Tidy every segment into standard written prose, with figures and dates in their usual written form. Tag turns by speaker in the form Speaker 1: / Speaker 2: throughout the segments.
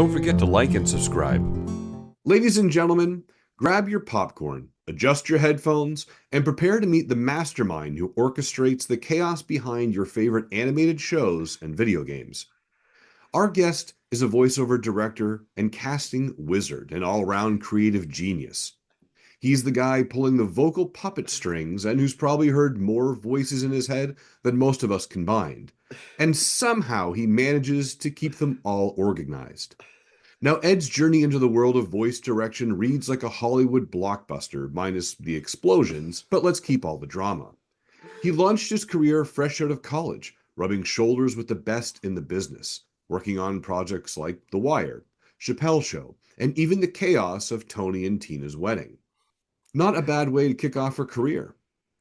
Speaker 1: Don't forget to like and subscribe.
Speaker 2: Ladies and gentlemen, grab your popcorn, adjust your headphones, and prepare to meet the mastermind who orchestrates the chaos behind your favorite animated shows and video games. Our guest is a voiceover director and casting wizard, an all-around creative genius. He's the guy pulling the vocal puppet strings and who's probably heard more voices in his head than most of us combined. And somehow he manages to keep them all organized. Now, Ed's journey into the world of voice direction reads like a Hollywood blockbuster, minus the explosions, but let's keep all the drama. He launched his career fresh out of college, rubbing shoulders with the best in the business, working on projects like The Wire, Chappelle Show, and even the chaos of Tony and Tina's wedding. Not a bad way to kick off her career.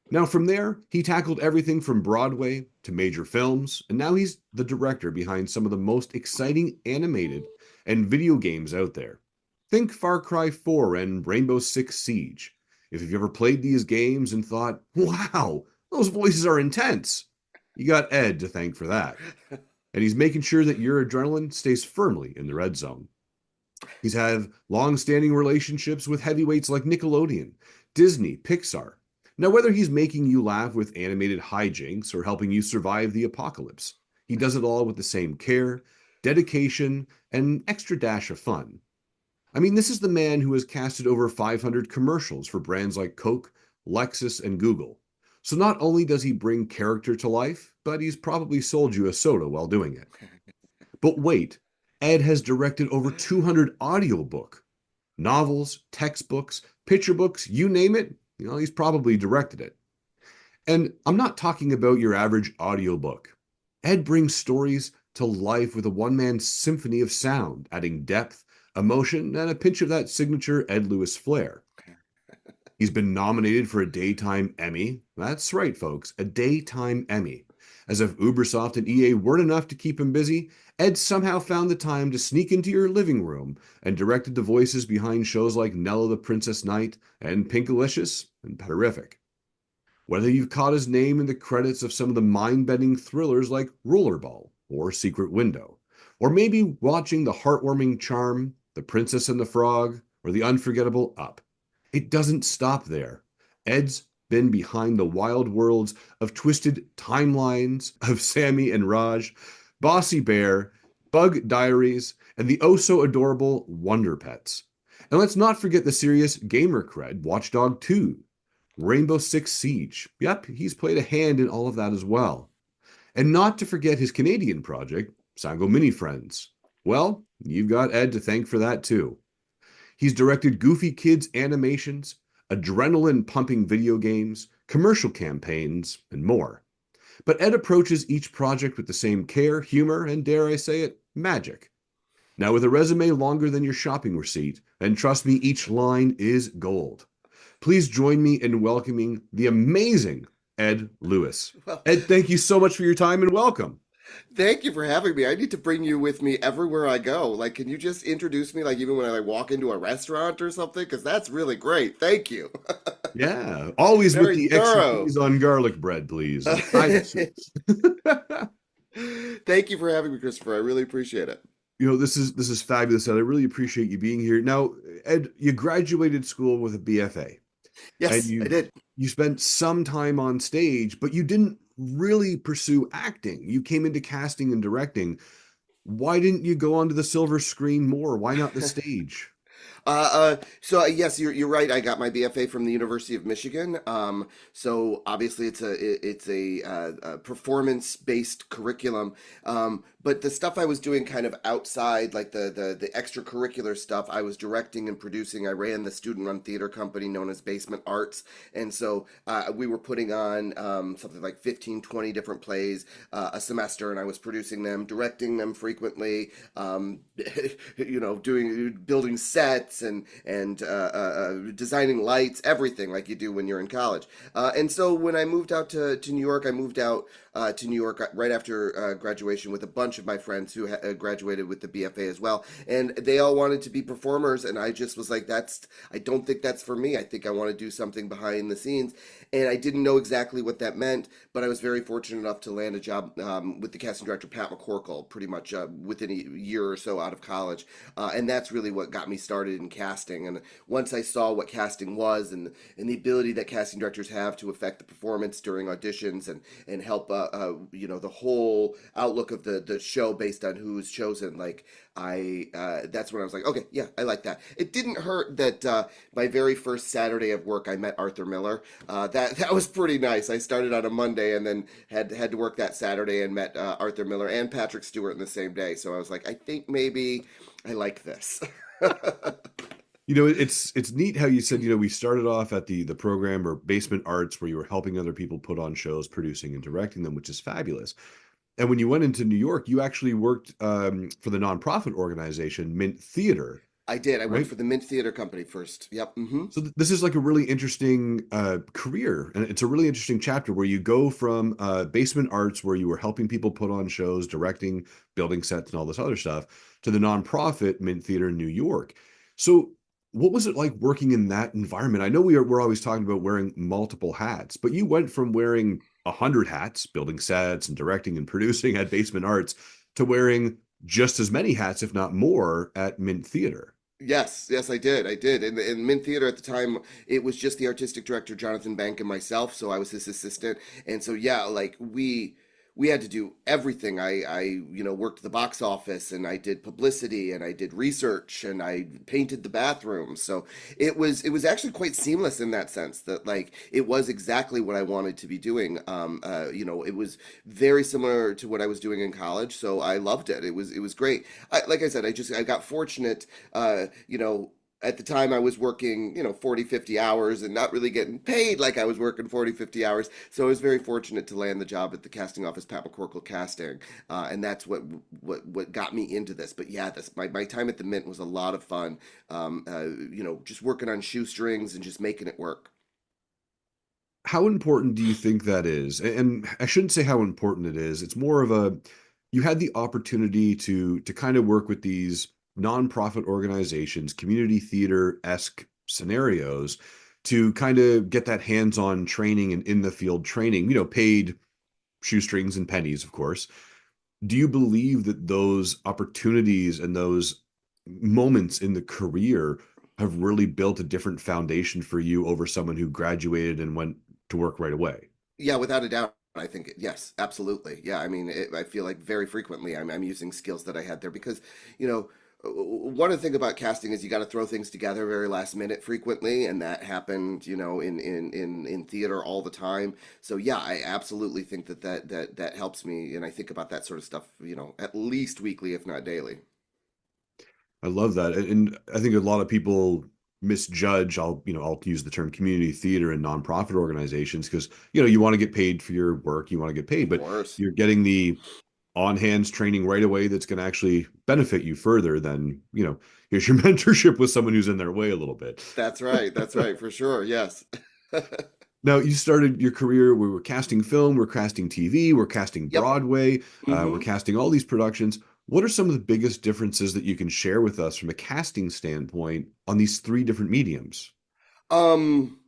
Speaker 2: Now, from there, he tackled everything from Broadway to major films, and now he's the director behind some of the most exciting animated and video games out there. Think Far Cry 4 and Rainbow Six Siege. If you've ever played these games and thought, wow, those voices are intense, you got Ed to thank for that. And he's making sure that your adrenaline stays firmly in the red zone. He's had long-standing relationships with heavyweights like Nickelodeon, Disney, Pixar. Now, whether he's making you laugh with animated hijinks or helping you survive the apocalypse, he does it all with the same care, dedication, and extra dash of fun. I mean, this is the man who has casted over 500 commercials for brands like Coke, Lexus, and Google. So not only does he bring character to life, but he's probably sold you a soda while doing it. But wait, Ed has directed over 200 audiobook, novels, textbooks, picture books, you name it, he's probably directed it. And I'm not talking about your average audiobook. Ed brings stories to life with a one-man symphony of sound, adding depth, emotion, and a pinch of that signature Ed Lewis flair. He's been nominated for a Daytime Emmy. That's right, folks, a Daytime Emmy. As if Ubisoft and EA weren't enough to keep him busy, Ed somehow found the time to sneak into your living room and directed the voices behind shows like Nella the Princess Knight and Pinkalicious and Petterific. Whether you've caught his name in the credits of some of the mind-bending thrillers like Rollerball or Secret Window, or maybe watching the heartwarming Charm, The Princess and the Frog, or the unforgettable Up, it doesn't stop there. Ed's been behind the wild worlds of twisted timelines of Sammy and Raj, Bossy Bear, Bug Diaries, and the oh-so-adorable Wonder Pets. And let's not forget the serious gamer cred, Watch Dogs 2, Rainbow Six Siege. Yep, he's played a hand in all of that as well. And not to forget his Canadian project, Sango Mini Friends. Well, you've got Ed to thank for that too. He's directed goofy kids animations, adrenaline-pumping video games, commercial campaigns, and more. But Ed approaches each project with the same care, humor, and dare I say it, magic. Now, with a resume longer than your shopping receipt, and trust me, each line is gold. Please join me in welcoming the amazing Ed Lewis.
Speaker 3: Well,
Speaker 2: Ed, thank you so much for your time and welcome.
Speaker 3: thank you for having me. I need to bring you with me everywhere I go. Like, can you just introduce me, like, even when I walk into a restaurant or something? Because that's really great. Thank you.
Speaker 2: Yeah, always with
Speaker 3: Very
Speaker 2: the extra
Speaker 3: thorough.
Speaker 2: cheese on garlic bread, please.
Speaker 3: Thank you for having me, Christopher. I really appreciate it.
Speaker 2: This is fabulous, Ed. I really appreciate you being here. Now, Ed, you graduated school with a BFA, and
Speaker 3: Yes, I
Speaker 2: you
Speaker 3: did.
Speaker 2: you spent some time on stage, but you didn't really pursue acting. You came into casting and directing. Why didn't you go onto the silver screen more? Why not the stage?
Speaker 3: So yes, you're right. I got my BFA from the University of Michigan. So obviously it's a performance based curriculum. But the stuff I was doing kind of outside, like the extracurricular stuff, I was directing and producing. I ran the student run theater company known as Basement Arts, and so we were putting on something like 15, 20 different plays a semester, and I was producing them, directing them frequently. Doing building sets sets and designing lights, everything like you do when you're in college. And so when I moved out to New York, I moved out to New York right after graduation with a bunch of my friends who graduated with the BFA as well, and they all wanted to be performers, and I just was like, I don't think that's for me. I think I want to do something behind the scenes, and I didn't know exactly what that meant, but I was very fortunate enough to land a job with the casting director Pat McCorkle pretty much within a year or so out of college, and that's really what got me started in casting. And once I saw what casting was and the ability that casting directors have to affect the performance during auditions and help the whole outlook of the show based on who's chosen, like I that's when I was like, okay, yeah, I like that. It didn't hurt that my very first Saturday of work I met Arthur Miller. That was pretty nice. I started on a Monday and then had to work that Saturday and met Arthur Miller and Patrick Stewart in the same day. So I was like, I think maybe I like this.
Speaker 2: It's neat how you said, we started off at the program or basement arts where you were helping other people put on shows, producing and directing them, which is fabulous. And when you went into New York, you actually worked for the nonprofit organization Mint Theater,
Speaker 3: I did. I worked
Speaker 2: right?
Speaker 3: for the Mint Theater Company first. Yep. Hmm.
Speaker 2: So this is like a really interesting career, and it's a really interesting chapter where you go from basement arts, where you were helping people put on shows, directing, building sets, and all this other stuff, to the nonprofit Mint Theater in New York. So what was it like working in that environment? I know we're always talking about wearing multiple hats, but you went from wearing 100 hats, building sets and directing and producing at basement arts, to wearing just as many hats, if not more, at Mint Theater.
Speaker 3: Yes, yes, I did. I did. In Mint Theater at the time, it was just the artistic director, Jonathan Bank, and myself. So I was his assistant. And so, yeah, like we had to do everything. I worked the box office and I did publicity and I did research and I painted the bathroom. So it was actually quite seamless in that sense that like it was exactly what I wanted to be doing. It was very similar to what I was doing in college. So I loved it. It was great. Like I said, I got fortunate. At the time I was working, 40, 50 hours and not really getting paid like I was working 40, 50 hours. So I was very fortunate to land the job at the casting office, Pat McCorkle Casting. And that's what got me into this. But yeah, my time at the Mint was a lot of fun. Just working on shoestrings and just making it work.
Speaker 2: How important do you think that is? And I shouldn't say how important it is. It's more of you had the opportunity to kind of work with these nonprofit organizations, community theater-esque scenarios, to kind of get that hands-on training and in the field training, paid shoestrings and pennies, of course. Do you believe that those opportunities and those moments in the career have really built a different foundation for you over someone who graduated and went to work right away?
Speaker 3: Yeah, without a doubt. I think yes, absolutely. Yeah, I mean, I feel like very frequently I'm using skills that I had there because, one of the things about casting is you got to throw things together very last minute frequently, and that happened, in theater all the time. So yeah, I absolutely think that helps me, and I think about that sort of stuff, at least weekly, if not daily.
Speaker 2: I love that. And I think a lot of people misjudge, I'll use the term community theater and nonprofit organizations because, you want to get paid for your work, you want to get paid,
Speaker 3: Of
Speaker 2: but
Speaker 3: course.
Speaker 2: you're getting the on hands training right away that's going to actually benefit you further than, here's your mentorship with someone who's in their way a little bit.
Speaker 3: That's right. That's right, for sure. Yes.
Speaker 2: Now, you started your career, we were casting film, we're casting TV, we're casting
Speaker 3: Yep.
Speaker 2: Broadway, we're
Speaker 3: Hmm.
Speaker 2: casting all these productions. What are some of the biggest differences that you can share with us from a casting standpoint on these three different mediums?
Speaker 3: Um,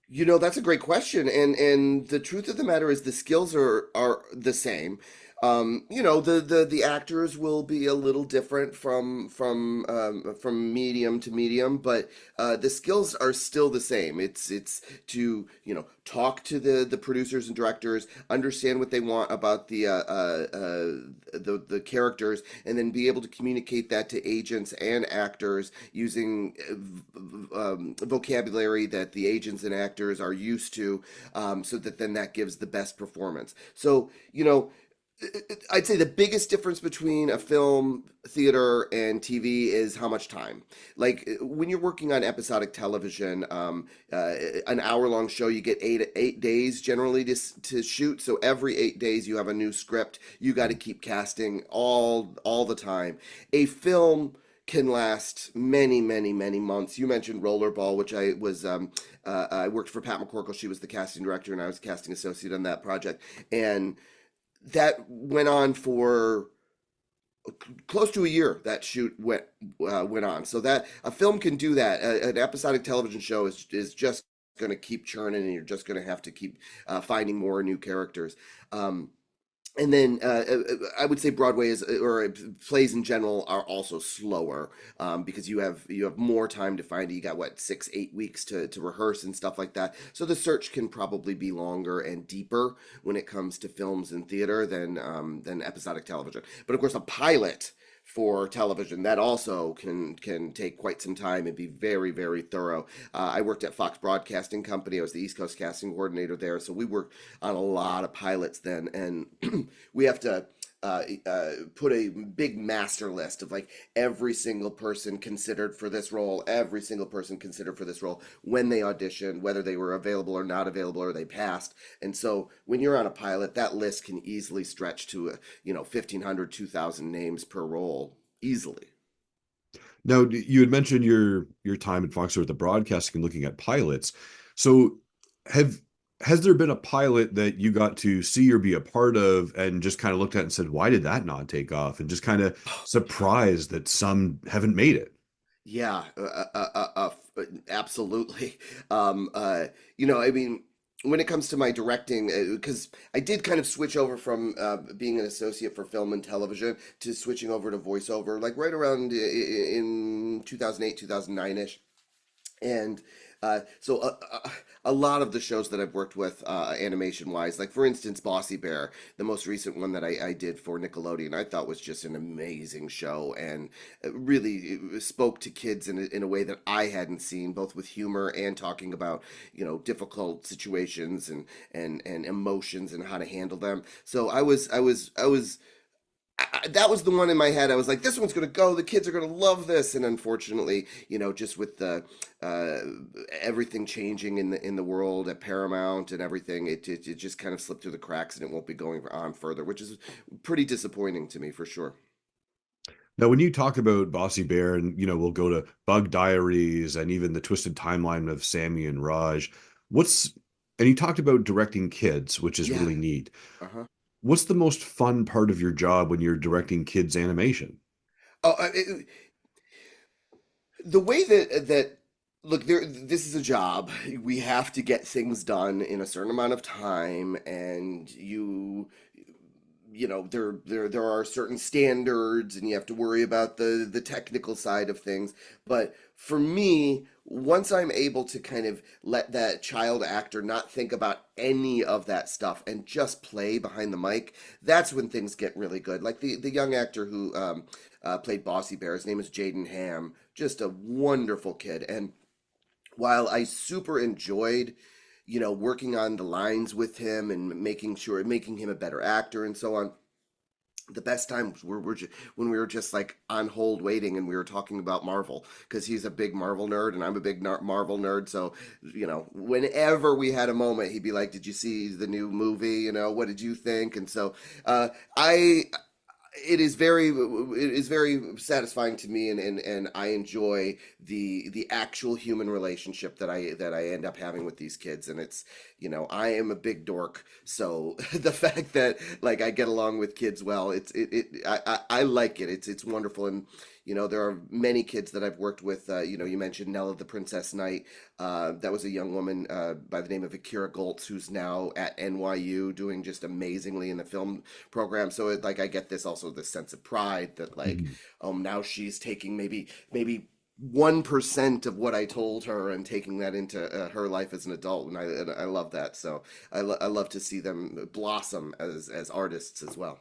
Speaker 3: that's a great question, and the truth of the matter is the skills are the same. The actors will be a little different from medium to medium, but the skills are still the same. It's to talk to the producers and directors, understand what they want about the characters, and then be able to communicate that to agents and actors using vocabulary that the agents and actors are used to, so that then that gives the best performance. So, I'd say the biggest difference between a film, theater, and TV is how much time. Like when you're working on episodic television, an hour-long show, you get 8 days generally to shoot. So every 8 days, you have a new script. You got to keep casting all the time. A film can last many, many, many months. You mentioned Rollerball, which I worked for Pat McCorkle. She was the casting director, and I was casting associate on that project. And that went on for close to a year. That shoot went on. So that a film can do that. An episodic television show is just going to keep churning, and you're just going to have to keep finding more new characters. Um, and then I would say Broadway is, or plays in general, are also slower because you have more time to find it. You got what, 6, 8 weeks to rehearse and stuff like that. So the search can probably be longer and deeper when it comes to films and theater than episodic television. But of course, a pilot for television that also can take quite some time and be very, very thorough. I worked at Fox Broadcasting Company. I was the East Coast casting coordinator there, so we worked on a lot of pilots then, and we have to put a big master list of like every single person considered for this role, every single person considered for this role, when they auditioned, whether they were available or not available, or they passed. And so when you're on a pilot, that list can easily stretch to 1,500, 2,000 names per role easily.
Speaker 2: Now, you had mentioned your time at Fox with the broadcasting and looking at pilots. So, have has there been a pilot that you got to see or be a part of and just kind of looked at and said, why did that not take off? And just kind of surprised that some haven't made it?
Speaker 3: Yeah, absolutely. I mean, when it comes to my directing, because I did kind of switch over from being an associate for film and television to switching over to voiceover, like right around in 2008, 2009-ish. And a lot of the shows that I've worked with animation wise, like for instance, Bossy Bear, the most recent one that I did for Nickelodeon, I thought was just an amazing show, and it really spoke to kids in a way that I hadn't seen, both with humor and talking about, difficult situations and emotions and how to handle them. So that was the one in my head. I was like, this one's going to go. The kids are going to love this. And unfortunately, just with the uh, everything changing in the world at Paramount and everything, it just kind of slipped through the cracks, and it won't be going on further, which is pretty disappointing to me for sure.
Speaker 2: Now, when you talk about Bossy Bear, and we'll go to Bug Diaries and even the twisted timeline of Sammy and Raj, what's and you talked about directing kids, which is
Speaker 3: Yeah.
Speaker 2: really neat.
Speaker 3: Uh-huh.
Speaker 2: What's the most fun part of your job when you're directing kids animation?
Speaker 3: Oh, the way that look, this is a job. We have to get things done in a certain amount of time, and there are certain standards, and you have to worry about the technical side of things. But for me, once I'm able to kind of let that child actor not think about any of that stuff and just play behind the mic, that's when things get really good. Like the young actor who played Bossy Bear, his name is Jaden Ham, just a wonderful kid. And while I super enjoyed, working on the lines with him and making him a better actor and so on, the best times when we were just like on hold waiting, and we were talking about Marvel, because he's a big Marvel nerd and I'm a big Marvel nerd. So, whenever we had a moment, he'd be like, "Did you see the new movie? What did you think?" And so, I it is very satisfying to me, and I enjoy the actual human relationship that I end up having with these kids. And it's, I am a big dork, so the fact that like I get along with kids well, I like it. It's wonderful. And there are many kids that I've worked with. You mentioned Nella the Princess Knight. That was a young woman by the name of Akira Goltz, who's now at NYU doing just amazingly in the film program. So like I get this sense of pride that like,
Speaker 2: Mhm.
Speaker 3: now she's taking maybe 1% of what I told her and taking that into her life as an adult, and I love that. So I love to see them blossom as artists as well.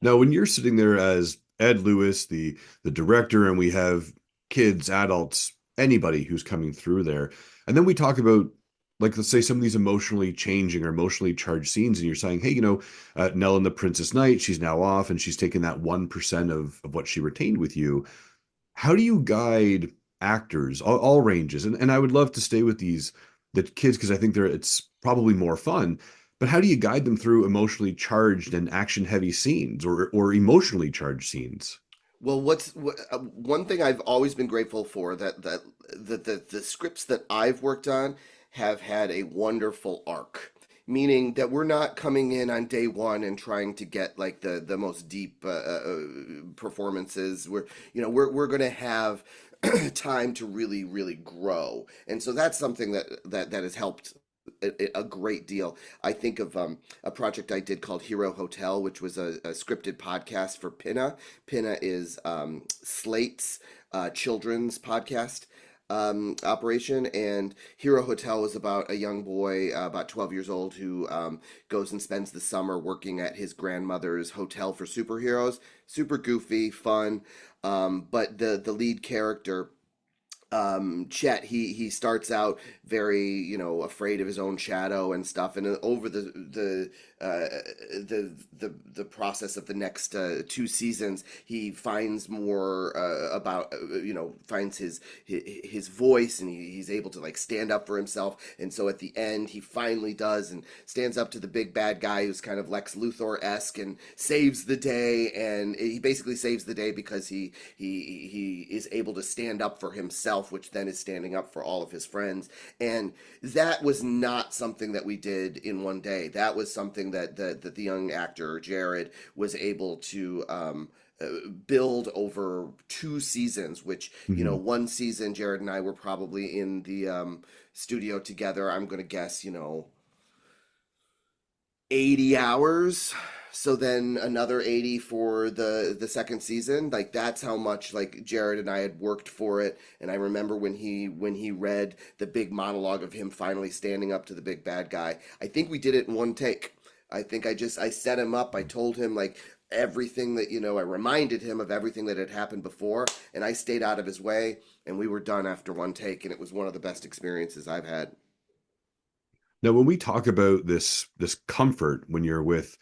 Speaker 2: Now, when you're sitting there as Ed Lewis, the director, and we have kids, adults, anybody who's coming through there, and then we talk about, like, let's say some of these emotionally changing or emotionally charged scenes, and you're saying, hey, Nell and the Princess Knight, she's now off, and she's taken that 1% of what she retained with you. How do you guide actors, all ranges? And I would love to stay with the kids because I think it's probably more fun. But how do you guide them through emotionally charged and action heavy scenes or emotionally charged scenes?
Speaker 3: Well, one thing I've always been grateful for that the scripts that I've worked on have had a wonderful arc, meaning that we're not coming in on day one and trying to get like the most deep performances. We're going to have time to really grow, and so that's something that has helped a great deal. I think of a project I did called Hero Hotel, which was a scripted podcast for Pinna. Pinna is Slate's children's podcast operation, and Hero Hotel was about a young boy, about 12 years old, who goes and spends the summer working at his grandmother's hotel for superheroes. Super goofy, fun, but the lead character, Chet, he starts out very, afraid of his own shadow and stuff, and over the process of the next 2 seasons, he finds more about finds his voice, and he's able to like stand up for himself, and so at the end he finally does and stands up to the big bad guy who's kind of Lex Luthor-esque and saves the day, and he basically saves the day because he is able to stand up for himself, which then is standing up for all of his friends. And that was not something that we did in one day. That was something that the young actor Jared was able to build over 2 seasons, which,
Speaker 2: Mhm.
Speaker 3: one season Jared and I were probably in the studio together, I'm going to guess, 80 hours. So then another 80 for the second season. Like, that's how much like Jared and I had worked for it. And I remember when he read the big monologue of him finally standing up to the big bad guy, I think we did it in one take. I think I set him up. I told him like everything that, I reminded him of everything that had happened before, and I stayed out of his way, and we were done after one take, and it was one of the best experiences I've had.
Speaker 2: Now, when we talk about this comfort when you're with,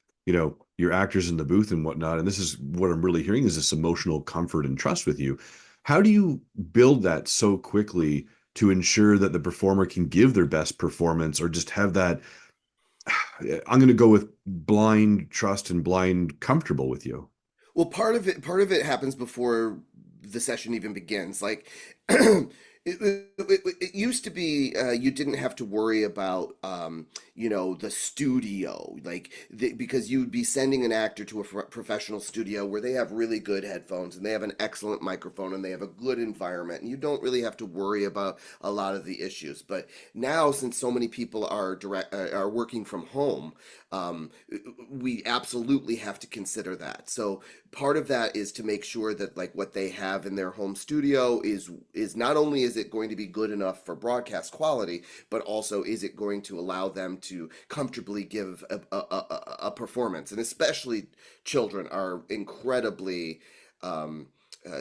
Speaker 2: your actors in the booth and whatnot, and this is what I'm really hearing is this emotional comfort and trust with you. How do you build that so quickly to ensure that the performer can give their best performance or just have that, I'm going to go with blind trust and blind comfortable with you?
Speaker 3: Well, part of it happens before the session even begins. Like, it used to be, you didn't have to worry about the studio, like because you'd be sending an actor to a professional studio where they have really good headphones and they have an excellent microphone and they have a good environment, and you don't really have to worry about a lot of the issues. But now, since so many people are working from home, we absolutely have to consider that. So part of that is to make sure that like what they have in their home studio is not only is it going to be good enough for broadcast quality, but also is it going to allow them to comfortably give a performance. And especially children are incredibly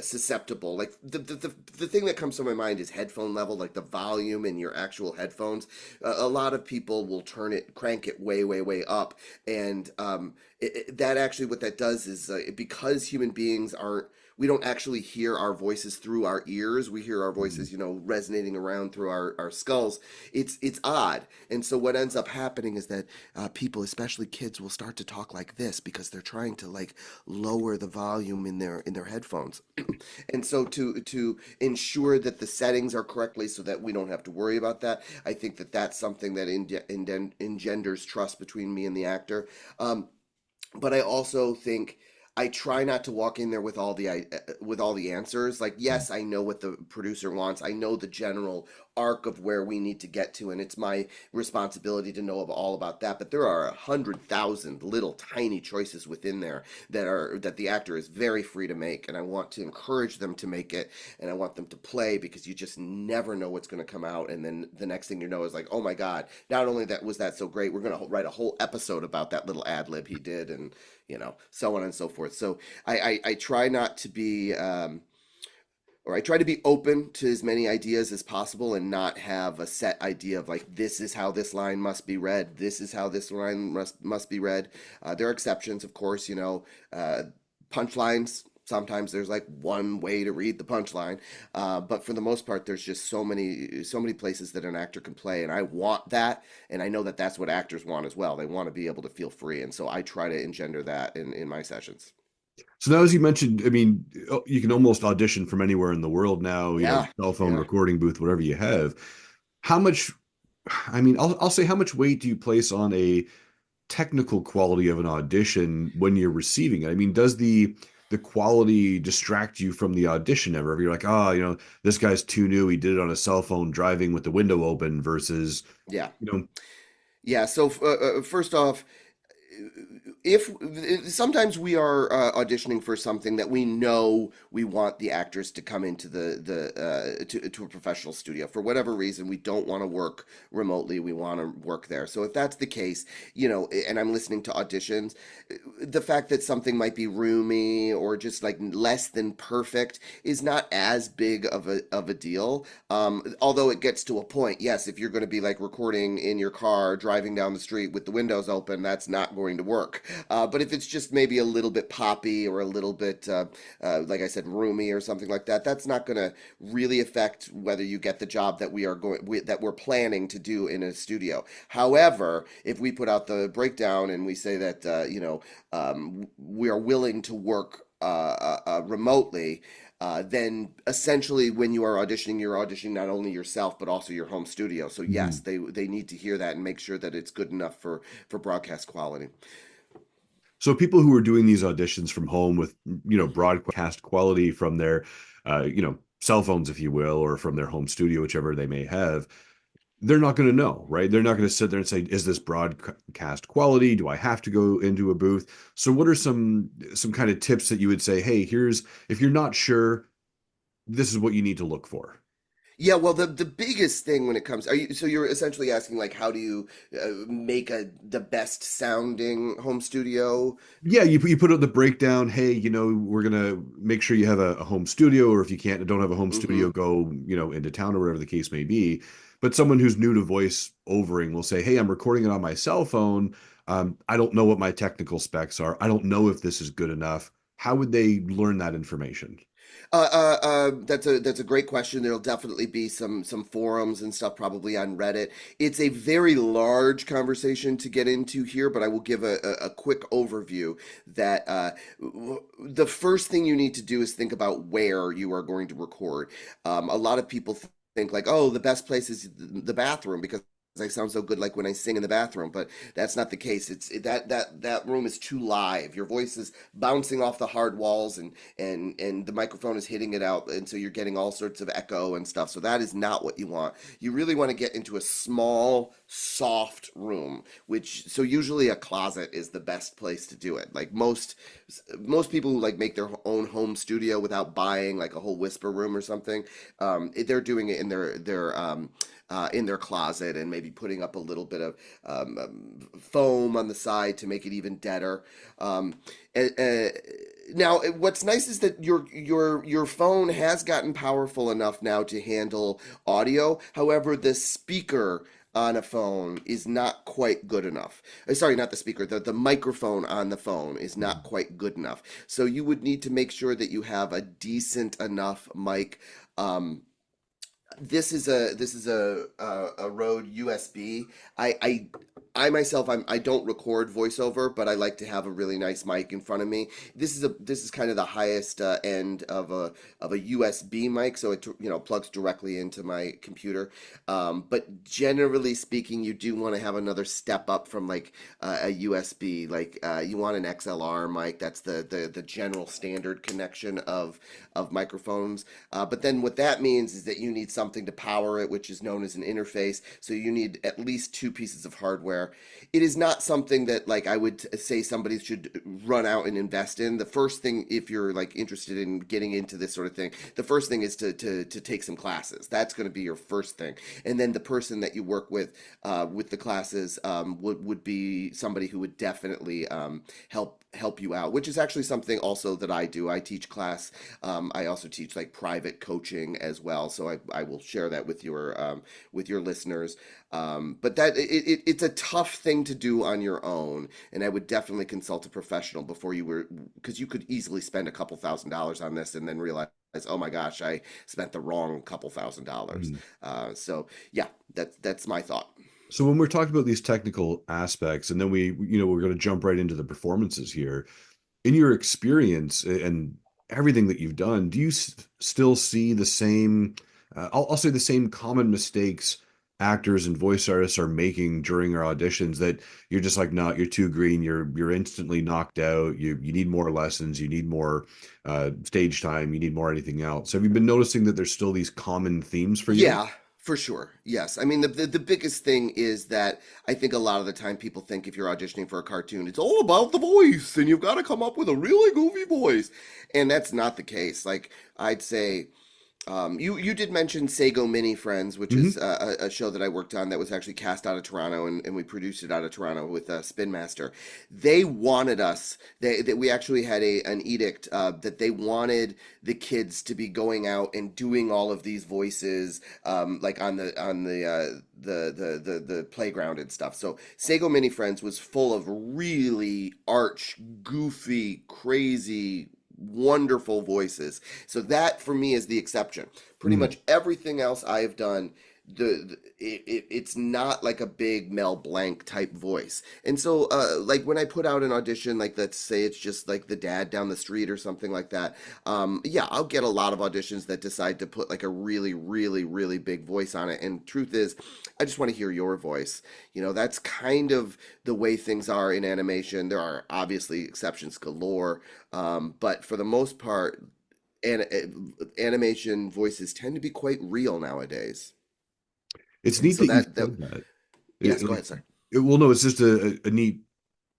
Speaker 3: susceptible. Like the thing that comes to my mind is headphone level, like the volume in your actual headphones. A lot of people will crank it way up, and that actually what that does is because human beings aren't. We don't actually hear our voices through our ears. We hear our voices, resonating around through our skulls. It's odd, and so what ends up happening is that people, especially kids, will start to talk like this because they're trying to like lower the volume in their headphones. And so to ensure that the settings are correctly so that we don't have to worry about that, I think that that's something that engenders trust between me and the actor. But I also think I try not to walk in there with all the answers. Like, yes, I know what the producer wants. I know the general arc of where we need to get to, and it's my responsibility to know all about that. But there are 100,000 little tiny choices within there that the actor is very free to make, and I want to encourage them to make it, and I want them to play, because you just never know what's going to come out, and then the next thing you know is like, oh my God! Not only that was that so great, we're going to write a whole episode about that little ad lib he did, and so on and so forth. So I try not to be, or I try to be open to as many ideas as possible and not have a set idea of like, this is how this line must be read. This is how this line must be read. There are exceptions, of course, punchlines. Sometimes there's like one way to read the punchline, but for the most part, there's just so many places that an actor can play, and I want that, and I know that that's what actors want as well. They want to be able to feel free, and so I try to engender that in my sessions.
Speaker 2: So now, as you mentioned, I mean, you can almost audition from anywhere in the world now,
Speaker 3: Yeah,
Speaker 2: cell phone,
Speaker 3: yeah.
Speaker 2: recording booth, whatever you have. How much, I mean, I'll say how much weight do you place on a technical quality of an audition when you're receiving it? I mean, does the quality distract you from the audition ever? If you're like, oh, this guy's too new. He did it on a cell phone driving with the window open versus,
Speaker 3: Yeah.
Speaker 2: you know,
Speaker 3: Yeah. So first off, if sometimes we are auditioning for something that we know we want the actors to come into to a professional studio for whatever reason, we don't want to work remotely, we want to work there. So if that's the case, and I'm listening to auditions, the fact that something might be roomy or just like less than perfect is not as big of a deal. Although it gets to a point, yes, if you're going to be like recording in your car driving down the street with the windows open, that's not going to work. But if it's just maybe a little bit poppy or a little bit, like I said, roomy or something like that, that's not going to really affect whether you get the job that that we're planning to do in a studio. However, if we put out the breakdown and we say that we are willing to work remotely, then essentially when you are auditioning, you're auditioning not only yourself but also your home studio. So yes,
Speaker 2: mhm.
Speaker 3: they need to hear that and make sure that it's good enough for broadcast quality.
Speaker 2: So people who are doing these auditions from home with, broadcast quality from their, cell phones, if you will, or from their home studio, whichever they may have, they're not going to know, right? They're not going to sit there and say, "Is this broadcast quality? Do I have to go into a booth?" So, what are some kind of tips that you would say? Hey, here's if you're not sure, this is what you need to look for.
Speaker 3: Yeah, well, the biggest thing when it comes, you're essentially asking like how do you make the best sounding home studio?
Speaker 2: Yeah, you put out the breakdown. Hey, we're gonna make sure you have a home studio, or if you can't, don't have a home studio,
Speaker 3: Hmm.
Speaker 2: go into town or whatever the case may be. But someone who's new to voice overing will say, "Hey, I'm recording it on my cell phone. I don't know what my technical specs are. I don't know if this is good enough." How would they learn that information?
Speaker 3: That's a great question. There'll definitely be some forums and stuff probably on Reddit. It's a very large conversation to get into here, but I will give a quick overview that the first thing you need to do is think about where you are going to record. A lot of people think like, oh, the best place is the bathroom because I sound so good like when I sing in the bathroom, but that's not the case. That room is too live. Your voice is bouncing off the hard walls and the microphone is hitting it out, and so you're getting all sorts of echo and stuff. So that is not what you want. You really want to get into a small soft room, which so usually a closet is the best place to do it. Like most people who like make their own home studio without buying like a whole whisper room or something, they're doing it in their closet and maybe putting up a little bit of foam on the side to make it even deader. Um, Now, what's nice is that your phone has gotten powerful enough now to handle audio. However, the speaker on a phone is not quite good enough. Sorry, not the speaker. The microphone on the phone is not quite good enough. So you would need to make sure that you have a decent enough mic. This is a Rode USB. I myself I don't record voiceover, but I like to have a really nice mic in front of me. This is kind of the highest end of a USB mic, so it plugs directly into my computer. But generally speaking, you do want to have another step up from like a USB. Like you want an XLR mic. That's the general standard connection of microphones. But then what that means is that you need something to power it, which is known as an interface. So you need at least two pieces of hardware. It is not something that like I would say somebody should run out and invest in. The first thing, if you're like interested in getting into this sort of thing, the first thing is to take some classes. That's going to be your first thing, and then the person that you work with the classes would be somebody who would definitely help you out, which is actually something also that I do. I teach class. I also teach like private coaching as well, so I will share that with your listeners. But it's a tough thing to do on your own, and I would definitely consult a professional before because you could easily spend a couple $1,000s on this and then realize, oh my gosh, I spent the wrong couple $1,000s.
Speaker 2: Mhm.
Speaker 3: So yeah, that's my thought.
Speaker 2: So when we're talking about these technical aspects, and then we're going to jump right into the performances here. In your experience and everything that you've done, do you still see the same, I'll say the same common mistakes actors and voice artists are making during our auditions that you're just like, no, you're too green, you're instantly knocked out, you need more lessons, you need more stage time, you need more anything else. Have you been noticing that there's still these common themes for you?
Speaker 3: Yeah, for sure. Yes. I mean, the biggest thing is that I think a lot of the time people think if you're auditioning for a cartoon, it's all about the voice and you've got to come up with a really goofy voice. And that's not the case. Like, I'd say you did mention Sago Mini Friends, which is
Speaker 2: Hmm.
Speaker 3: a show that I worked on that was actually cast out of Toronto, and we produced it out of Toronto with Spin Master. They wanted us. That we actually had an edict that they wanted the kids to be going out and doing all of these voices, like on the playground and stuff. So Sago Mini Friends was full of really arch, goofy, crazy, wonderful voices. So that for me is the exception. Pretty
Speaker 2: Hmm.
Speaker 3: much everything else I have done, it's not like a big Mel Blanc type voice. And so like when I put out an audition, like let's say it's just like the dad down the street or something like that, yeah, I'll get a lot of auditions that decide to put like a really, really, really big voice on it. And truth is, I just want to hear your voice. You know, that's kind of the way things are in animation. There are obviously exceptions galore, but for the most part, animation voices tend to be quite real nowadays.
Speaker 2: It's
Speaker 3: And
Speaker 2: neat
Speaker 3: so
Speaker 2: that you
Speaker 3: that
Speaker 2: said that.
Speaker 3: yes, go
Speaker 2: Like,
Speaker 3: ahead, sir.
Speaker 2: well, no, it's just a neat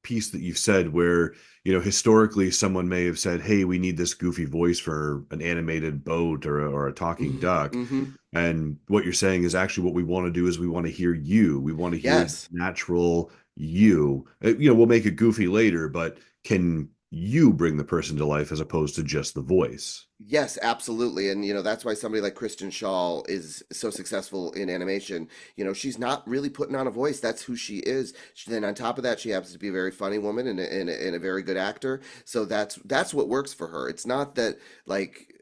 Speaker 2: piece that you've said where, historically someone may have said, hey, we need this goofy voice for an animated boat or a talking
Speaker 3: Hmm.
Speaker 2: duck.
Speaker 3: Hmm.
Speaker 2: And what you're saying is actually what we want to do is we want to hear you. We want to hear
Speaker 3: Yes.
Speaker 2: natural you. We'll make it goofy later, but can you bring the person to life as opposed to just the voice?
Speaker 3: Yes, absolutely. And that's why somebody like Kristen Shaw is so successful in animation. She's not really putting on a voice. That's who she is. Then on top of that, she happens to be a very funny woman and a very good actor. So that's what works for her. It's not that like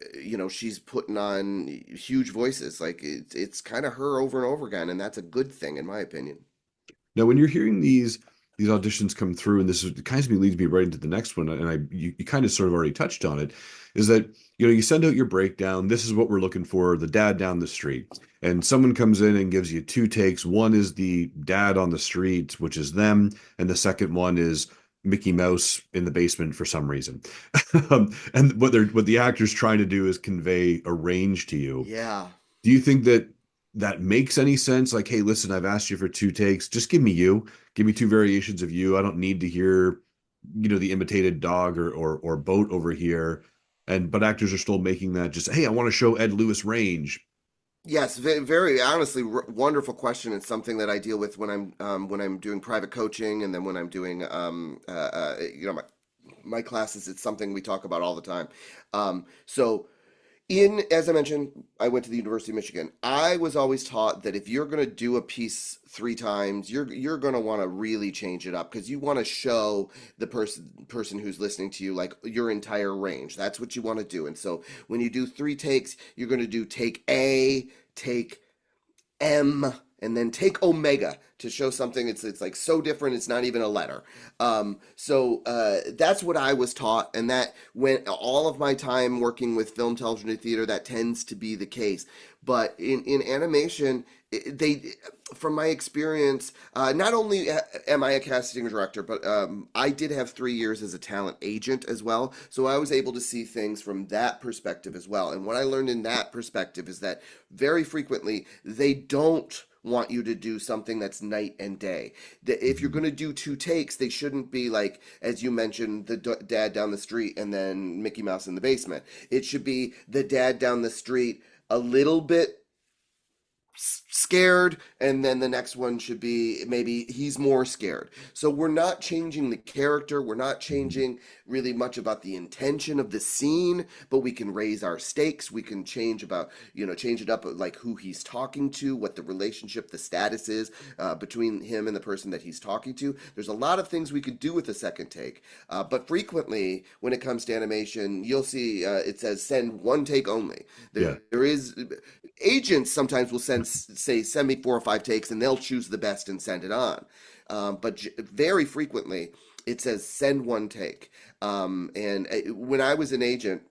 Speaker 3: she's putting on huge voices. Like it's kind of her over and over again, and that's a good thing in my opinion.
Speaker 2: Now, when you're hearing these auditions come through, and this is, kind of leads me right into the next one, and you kind of sort of already touched on it, is that you send out your breakdown. This is what we're looking for, the dad down the street, and someone comes in and gives you two takes. One is the dad on the street, which is them, and the second one is Mickey Mouse in the basement for some reason. And what the actor's trying to do is convey a range to you.
Speaker 3: Yeah.
Speaker 2: Do you think that that makes any sense? Like, hey, listen, I've asked you for two takes. Just give me you. Give me two variations of you. I don't need to hear, the imitated dog or boat over here. And but actors are still making that just, hey, I want to show Ed Lewis range.
Speaker 3: Yes, very honestly, wonderful question. It's something that I deal with when I'm doing private coaching, and then when I'm doing my classes. It's something we talk about all the time. So as I mentioned, I went to the University of Michigan. I was always taught that if you're going to do a piece three times, you're going to want to really change it up because you want to show the person who's listening to you like your entire range. That's what you want to do. And so when you do three takes, you're going to do take A, take M, and then take omega to show something it's like so different it's not even a letter. So that's what I was taught, and that when all of my time working with film, television, and theater, that tends to be the case. But in animation, they from my experience, not only am I a casting director, but I did have 3 years as a talent agent as well. So I was able to see things from that perspective as well. And what I learned in that perspective is that very frequently they don't want you to do something that's night and day. If you're
Speaker 2: Mhm.
Speaker 3: going to do two takes, they shouldn't be like, as you mentioned, the dad down the street and then Mickey Mouse in the basement. It should be the dad down the street a little bit scared, and then the next one should be maybe he's more scared. So we're not changing the character, we're not
Speaker 2: Mhm.
Speaker 3: changing really much about the intention of the scene, but we can raise our stakes, we can change it up, like who he's talking to, what the relationship, the status is between him and the person that he's talking to. There's a lot of things we could do with a second take, but frequently when it comes to animation, you'll see it says send one take only.
Speaker 2: Yeah.
Speaker 3: There is agents sometimes will send me 4 or 5 takes, and they'll choose the best and send it on. but very frequently it says send one take. And when I was an agent,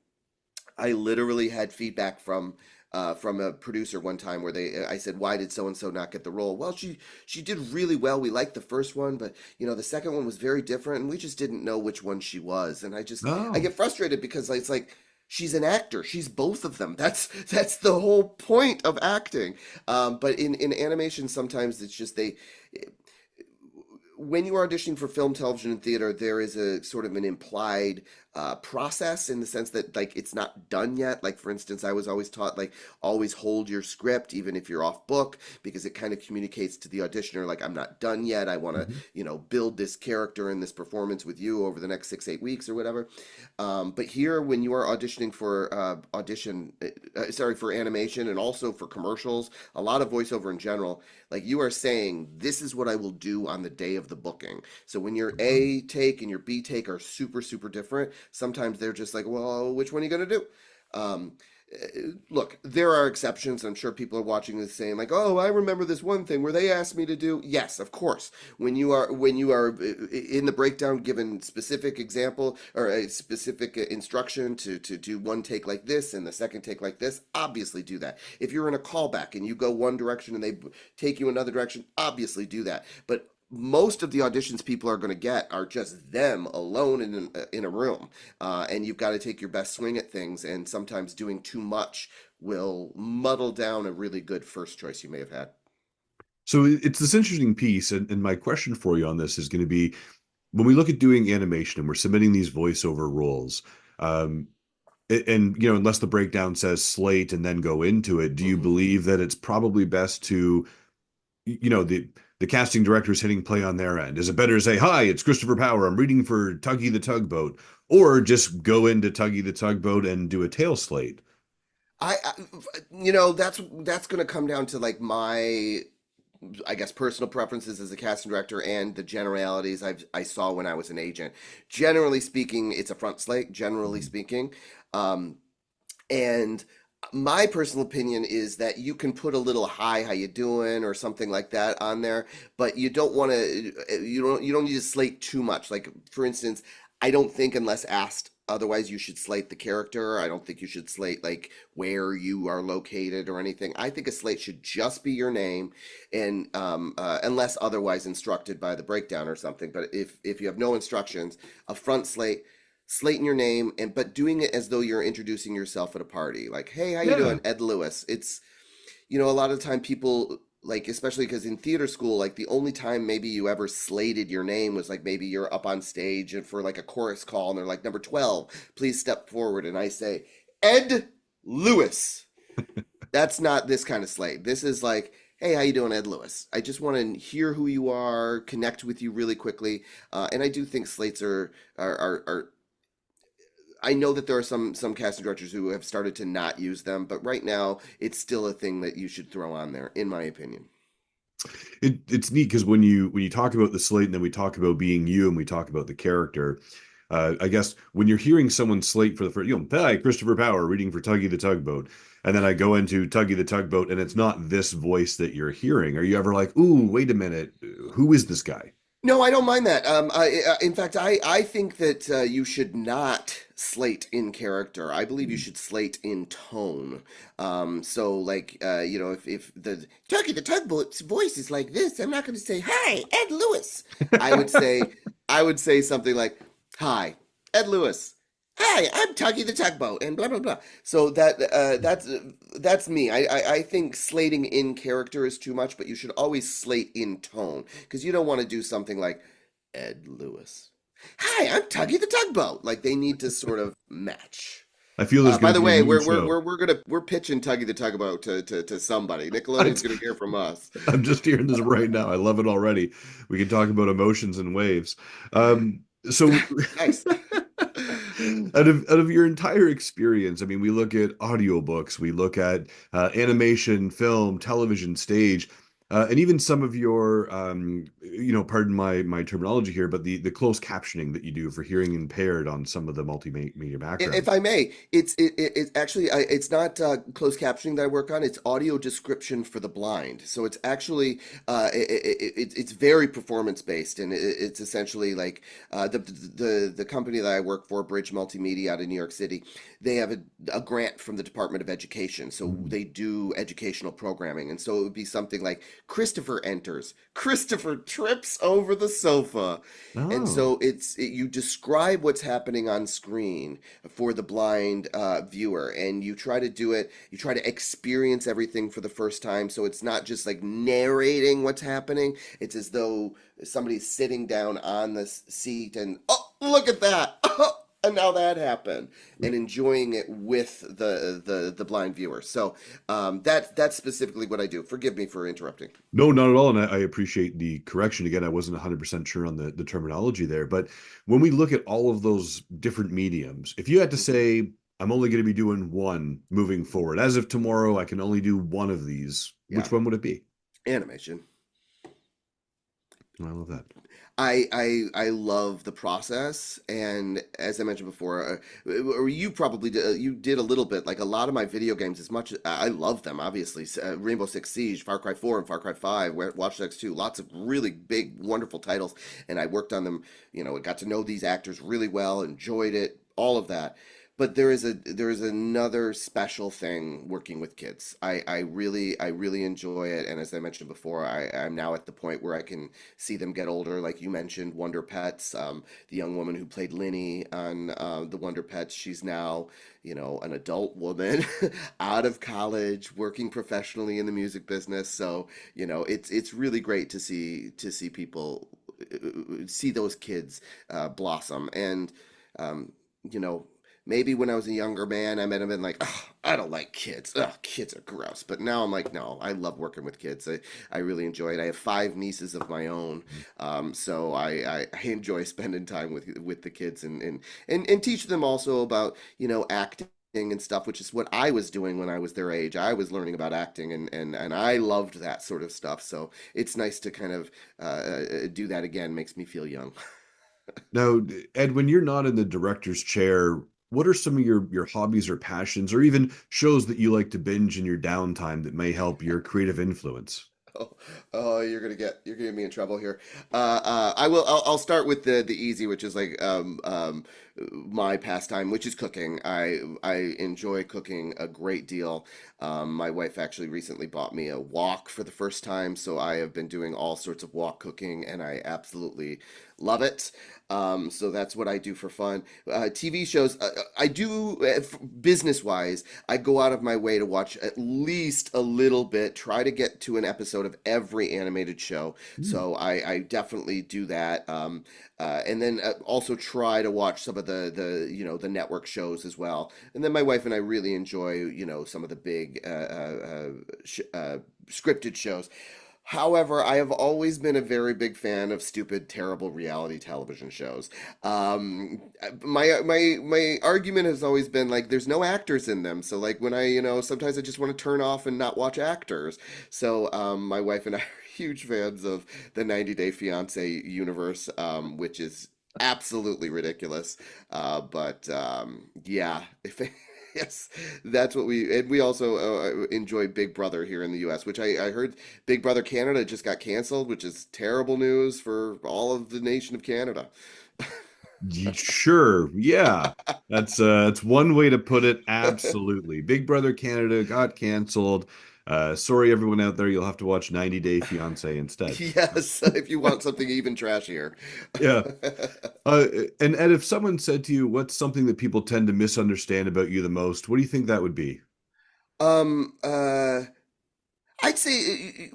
Speaker 3: I literally had feedback from a producer one time where I said, why did so and so not get the role? Well, she did really well. We liked the first one, but the second one was very different, and we just didn't know which one she was. And I
Speaker 2: Oh.
Speaker 3: get frustrated because it's like she's an actor. She's both of them. That's the whole point of acting. But in animation, sometimes it's just they when you are auditioning for film, television, and theater, there is a sort of an implied process in the sense that like it's not done yet. Like for instance, I was always taught like always hold your script even if you're off book because it kind of communicates to the auditioner like I'm not done yet. I want to
Speaker 2: Mhm.
Speaker 3: build this character and this performance with you over the next 6-8 weeks or whatever. But here, when you are auditioning for for animation and also for commercials, a lot of voiceover in general, like you are saying, this is what I will do on the day of the booking. So when your A take and your B take are super, super different, sometimes they're just like, well, which one are you going to do? Um, Look, there are exceptions. I'm sure people are watching this saying like, "Oh, I remember this one thing where they asked me to do." Yes, of course. When you are in the breakdown given specific example or a specific instruction to do one take like this and the second take like this, obviously do that. If you're in a callback and you go one direction and they take you another direction, obviously do that. But most of the auditions people are going to get are just them alone in a room, and you've got to take your best swing at things. And sometimes doing too much will muddle down a really good first choice you may have had.
Speaker 2: So it's this interesting piece, and my question for you on this is going to be when we look at doing animation and we're submitting these voiceover roles, um, and unless the breakdown says slate and then go into it, do you
Speaker 3: Hmm.
Speaker 2: believe that it's probably best to, the casting director is hitting play on their end? Is it better to say, "Hi, it's Christopher Power. I'm reading for Tuggy the Tugboat," or just go into Tuggy the Tugboat and do a tail slate?
Speaker 3: I that's going to come down to like my I guess personal preferences as a casting director and the generalities I saw when I was an agent. Generally speaking, it's a front slate. Generally speaking, um, and my personal opinion is that you can put a little "hi, how you doing" or something like that on there, but you don't want to. You don't need to slate too much. Like for instance, I don't think unless asked otherwise you should slate the character. I don't think you should slate like where you are located or anything. I think a slate should just be your name, and unless otherwise instructed by the breakdown or something. But if you have no instructions, a front slate slating your name and but doing it as though you're introducing yourself at a party like, hey, how you
Speaker 2: Yeah.
Speaker 3: doing? Ed Lewis. It's a lot of the time people like, especially because in theater school, like the only time maybe you ever slated your name was like maybe you're up on stage and for like a chorus call and they're like, number 12, please step forward, and I say Ed Lewis. That's not this kind of slate. This is like, hey, how you doing? Ed Lewis. I just want to hear who you are, connect with you really quickly. And I do think slates are I know that there are some casting directors who have started to not use them, but right now it's still a thing that you should throw on there, in my opinion.
Speaker 2: It's neat because when you talk about the slate and then we talk about being you and we talk about the character, I guess when you're hearing someone slate for the first, "Hi, Christopher Power reading for Tuggy the Tugboat," and then I go into Tuggy the Tugboat and it's not this voice that you're hearing. Are you ever like, "Ooh, wait a minute, who is this guy?"
Speaker 3: No, I don't mind that. In fact, I think that you should not slate in character. I believe you
Speaker 2: Hmm.
Speaker 3: should slate in tone. So, like, if the Turkey the Tugboat's voice is like this, I'm not going to say, "Hi, Ed Lewis." I would say, I would say something like, "Hi, Ed Lewis. Hi, I'm Tuggy the Tugboat," and blah blah blah. So that's me. I think slating in character is too much, but you should always slate in tone because you don't want to do something like Ed Lewis. Hi, I'm Tuggy the Tugboat. Like they need to sort of match.
Speaker 2: I feel there's
Speaker 3: By
Speaker 2: going to
Speaker 3: the
Speaker 2: be a
Speaker 3: way,
Speaker 2: new show.
Speaker 3: we're pitching Tuggy the Tugboat to somebody.
Speaker 2: I'm
Speaker 3: Nickelodeon's gonna hear from us.
Speaker 2: just hearing this right now. I love it already. We can talk about emotions and waves. So
Speaker 3: Nice.
Speaker 2: out of your entire experience, I mean, we look at audiobooks, we look at animation, film, television, stage. And even some of your, pardon my terminology here, but the closed captioning that you do for hearing impaired on some of the multimedia
Speaker 3: If
Speaker 2: background.
Speaker 3: I may, it's actually it's not closed captioning that I work on. It's audio description for the blind. So it's actually it's very performance based, and it's essentially like the company that I work for, Bridge Multimedia out of New York City. They have a grant from the Department of Education, so
Speaker 2: Mm.
Speaker 3: they do educational programming, and so it would be something like Christopher enters, Christopher trips over the sofa, and
Speaker 2: Oh.
Speaker 3: so you describe what's happening on screen for the blind viewer, and you try to do it, you try to experience everything for the first time, so it's not just like narrating what's happening. It's as though somebody's sitting down on the seat and, oh, look at that. And now that happened, and enjoying it with the blind viewer. So that's specifically what I do. Forgive me for interrupting.
Speaker 2: No, not at all. And I appreciate the correction. Again, I wasn't 100% sure on the terminology there. But when we look at all of those different mediums, if you had to
Speaker 3: Hmm.
Speaker 2: say, I'm only going to be doing one moving forward, as of tomorrow, I can only do one of these,
Speaker 3: Yeah,
Speaker 2: which one would it be?
Speaker 3: animation.
Speaker 2: I love that.
Speaker 3: I love the process, and as I mentioned before, or you probably you did a little bit. Like a lot of my video games, as much I love them, obviously, Rainbow Six Siege, Far Cry 4, and Far Cry 5, Watch Dogs 2, lots of really big, wonderful titles, and I worked on them. Got to know these actors really well, enjoyed it, all of that. But there is another special thing working with kids. I really enjoy it, and as I mentioned before, I'm now at the point where I can see them get older. Like you mentioned, Wonder Pets, the young woman who played Linny on the Wonder Pets, she's now, an adult woman out of college, working professionally in the music business. So, it's really great to see people see those kids blossom. And um, you know, maybe when I was a younger man, I might have been like, oh, I don't like kids. Oh, kids are gross. But now I'm like, no, I love working with kids. I really enjoy it. I have five nieces of my own, so I enjoy spending time with the kids, and teach them also about acting and stuff, which is what I was doing when I was their age. I was learning about acting, and I loved that sort of stuff. So it's nice to kind of do that again. Makes me feel young.
Speaker 2: Now, Ed, when you're not in the director's chair, what are some of your hobbies or passions, or even shows that you like to binge in your downtime that may help your creative influence?
Speaker 3: Oh, oh, you're gonna get me in trouble here. I'll start with the easy, which is like my pastime, which is cooking. I enjoy cooking a great deal. My wife actually recently bought me a wok for the first time, so I have been doing all sorts of wok cooking, and I absolutely love it. So that's what I do for fun. TV shows, I do business wise. I go out of my way to watch at least a little bit, try to get to an episode of every animated show.
Speaker 2: Hmm.
Speaker 3: So I definitely do that. And then also try to watch some of the network shows as well. And then my wife and I really enjoy some of the big scripted shows. However, I have always been a very big fan of stupid, terrible reality television shows. My argument has always been like, there's no actors in them. So like when I sometimes I just want to turn off and not watch actors. So my wife and I are huge fans of the 90 Day Fiance universe, which is absolutely ridiculous. But yeah, if yes, that's what we also enjoy Big Brother here in the U.S., which I heard Big Brother Canada just got canceled, which is terrible news for all of the nation of Canada.
Speaker 2: Sure, yeah. That's one way to put it. Absolutely. Big Brother Canada got canceled. Sorry, everyone out there, you'll have to watch 90 Day Fiance instead.
Speaker 3: Yes, if you want something even trashier.
Speaker 2: Yeah. Uh, and Ed, if someone said to you, what's something that people tend to misunderstand about you the most, what do you think that would be?
Speaker 3: um, uh, I'd say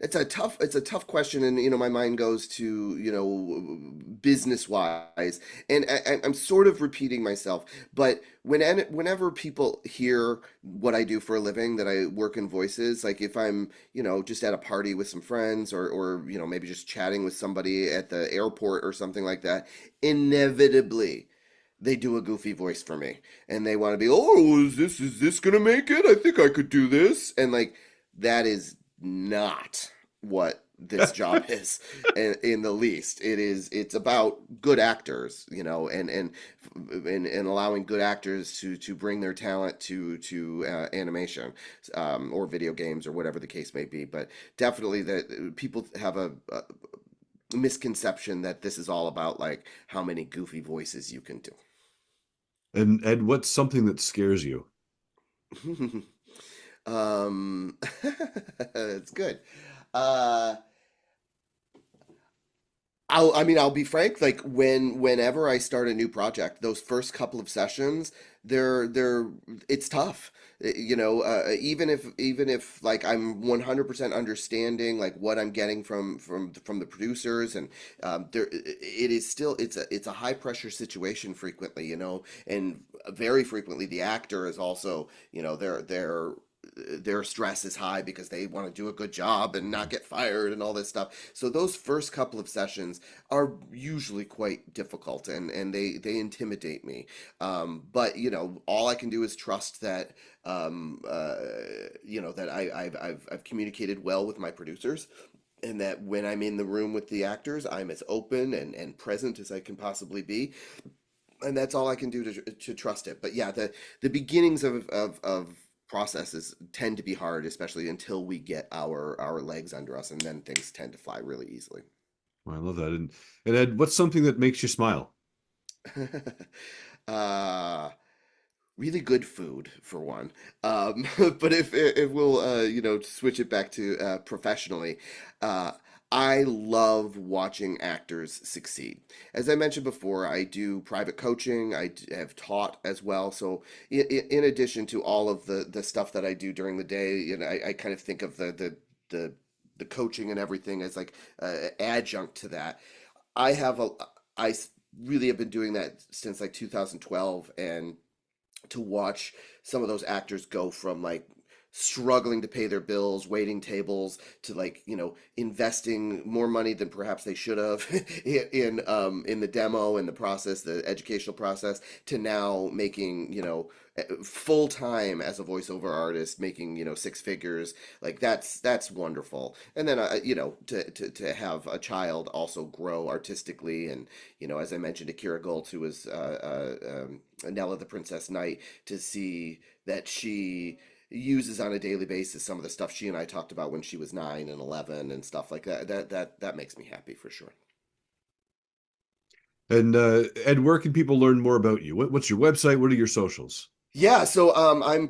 Speaker 3: it's a tough question, and my mind goes to business wise, and I'm sort of repeating myself, but whenever people hear what I do for a living, that I work in voices, like if I'm just at a party with some friends, or maybe just chatting with somebody at the airport or something like that, inevitably they do a goofy voice for me, and they want to be, oh, is this gonna make it? I think I could do this, and like that is not what this job is in the least. It's about good actors, and allowing good actors to bring their talent to animation, or video games or whatever the case may be. But definitely that people have a misconception that this is all about like how many goofy voices you can
Speaker 2: And what's something that scares you?
Speaker 3: do. It's good. Uh, I'll be frank. Like whenever I start a new project, those first couple of sessions, it's tough. Even if like I'm 100% understanding like what I'm getting from the producers, and it is still it's a high pressure situation frequently, and very frequently the actor is also, their stress is high because they want to do a good job and not get fired and all this stuff. So those first couple of sessions are usually quite difficult, and they intimidate me. But all I can do is trust that that I've communicated well with my producers, and that when I'm in the room with the actors, I'm as open and present as I can possibly be, and that's all I can do to trust it. But yeah, the beginnings of processes tend to be hard, especially until we get our legs under us, and then things tend to fly really easily.
Speaker 2: Well, I love that. And Ed, what's something that makes you smile?
Speaker 3: uh Really good food for one. But if we'll switch it back to professionally, uh, I love watching actors succeed. As I mentioned before, I do private coaching. Have taught as well. So in addition to all of the stuff that I do during the day, I kind of think of the the coaching and everything as like adjunct to that. I have a I really have been doing that since like 2012, and to watch some of those actors go from like struggling to pay their bills, waiting tables, to like, investing more money than perhaps they should have in the demo and the process, the educational process, to now making, full time as a voiceover artist, making, six figures. Like that's wonderful. And then to have a child also grow artistically, and as I mentioned, Akira Gold, who was Nella the Princess Knight, to see that she uses on a daily basis some of the stuff she and I talked about when she was 9 and 11 and stuff like that. That makes me happy for sure.
Speaker 2: And Ed, where can people learn more about you? What's your website? What are your socials?
Speaker 3: Yeah, so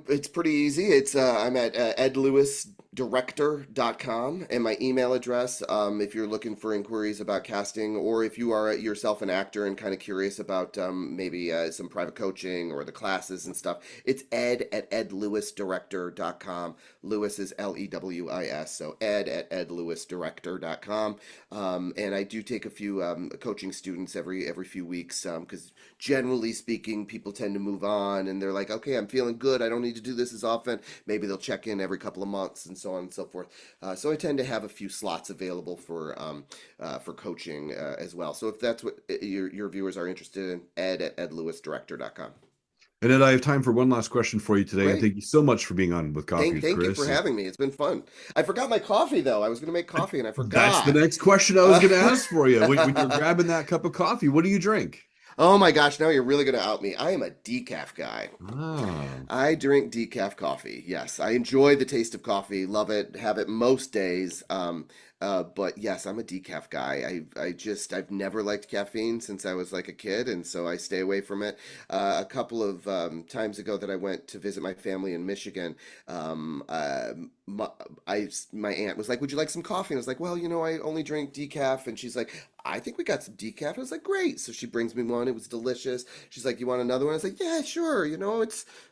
Speaker 3: it's pretty easy. I'm at edlewisdirector.com, and my email address, if you're looking for inquiries about casting, or if you are yourself an actor and kind of curious about maybe some private coaching or the classes and stuff, it's ed@edlewisdirector.com. Lewis is Lewis, so ed@edlewisdirector.com. And I do take a few coaching students every few weeks, because generally speaking, people tend to move on and they're like, okay, I'm feeling good. I don't need to do this as often. Maybe they'll check in every couple of months and so on and so forth. So I tend to have a few slots available for coaching as well. So if that's what your viewers are interested in, ed@edlewisdirector.com.
Speaker 2: And Ed, I have time for one last question for you today. And
Speaker 3: Great.
Speaker 2: thank you so much for being on with Coffee with
Speaker 3: Thank you for
Speaker 2: Chris.
Speaker 3: having me. It's been fun. I forgot my coffee though. I was going to make coffee and I
Speaker 2: That's the
Speaker 3: forgot.
Speaker 2: next question I was going to ask for you. When you're grabbing that cup of coffee, what do you drink?
Speaker 3: Oh my gosh, now you're really going to out me. I am a decaf guy.
Speaker 2: Ah,
Speaker 3: I drink decaf coffee. Yes, I enjoy the taste of coffee. Love it. Have it most days. But yes, I'm a decaf guy. I've never liked caffeine since I was like a kid, and so I stay away from it. A couple of times ago that I went to visit my family in Michigan, um, uh, my, my aunt was like, "Would you like some coffee?" And I was like, "Well, I only drink decaf." And she's like, "I think we got some decaf." I was like, "Great." So she brings me one. It was delicious. She's like, "You want another one?" I was like, "Yeah, sure.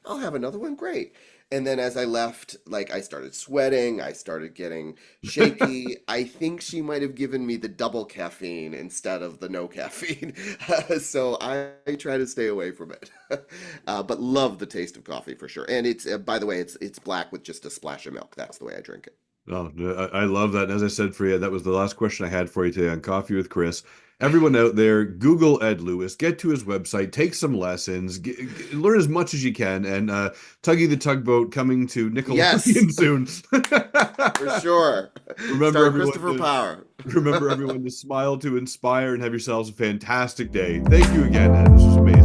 Speaker 3: I'll have another one. Great." And then as I left, like I started sweating, I started getting shaky. I think she might have given me the double caffeine instead of the no caffeine. So I try to stay away from it. But love the taste of coffee for sure. And it's by the way, it's black with just a splash of milk. That's the way I drink it.
Speaker 2: oh, I love that. And as I said for you, that was the last question I had for you today on Coffee with Chris. Everyone out there, Google Ed Lewis, get to his website, take some lessons, learn as much as you can, and Tuggy the Tugboat coming to
Speaker 3: Yes,
Speaker 2: Nickelodeon soon.
Speaker 3: for sure.
Speaker 2: Remember
Speaker 3: Star
Speaker 2: everyone
Speaker 3: Christopher
Speaker 2: to,
Speaker 3: Power.
Speaker 2: remember everyone to smile, to inspire, and have yourselves a fantastic day. Thank you again, Ed. This was amazing.